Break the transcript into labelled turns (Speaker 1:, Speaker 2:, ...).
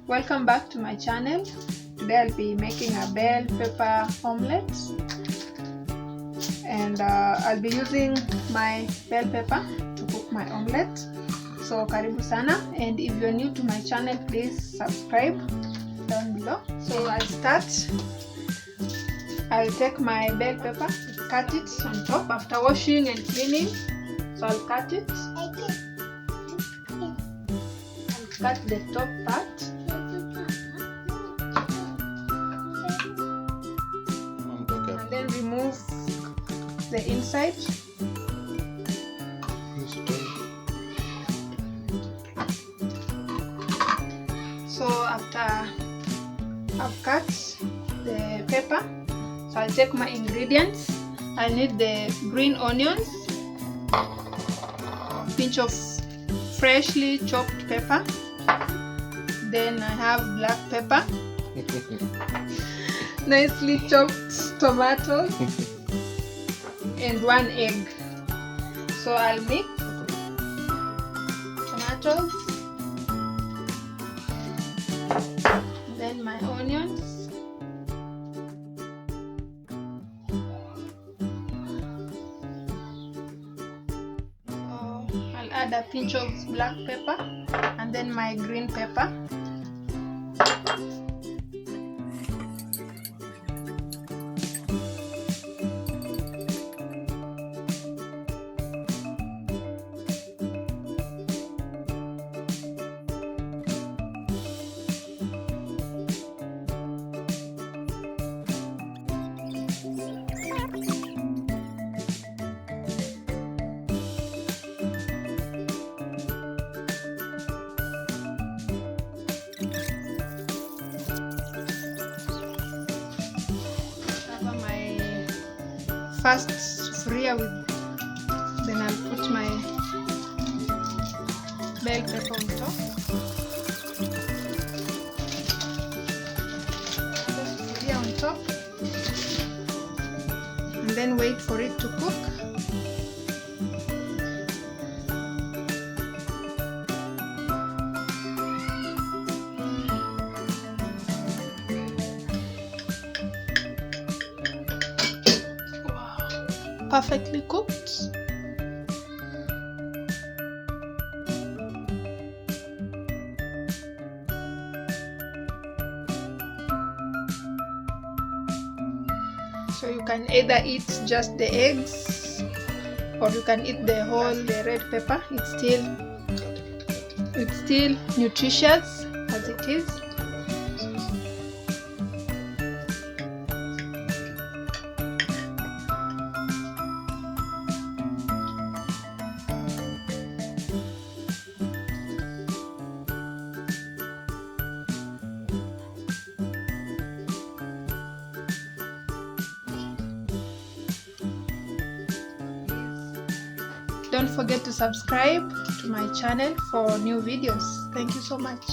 Speaker 1: Welcome back to my channel. Today I'll be making a bell pepper omelette, and I'll be using my bell pepper to cook my omelette. So karibu sana, and if you're new to my channel, please subscribe down below. So I'll take my bell pepper, cut it on top after washing and cleaning. So I'll cut it. I'll cut the top part. And then remove the inside. So after I've cut the pepper, so I'll take my ingredients. I need the green onions, pinch of freshly chopped pepper. Then I have black pepper, nicely chopped tomatoes, and 1 egg. So I'll mix tomatoes, then my onions, so I'll add a pinch of black pepper and then my green pepper. First sufuria with, then I'll put my bell pepper on top. Sufuria on top, and then wait for it to cook. Perfectly cooked. So you can either eat just the eggs, or you can eat the whole red pepper. It's still nutritious as it is. Don't forget to subscribe to my channel for new videos. Thank you so much.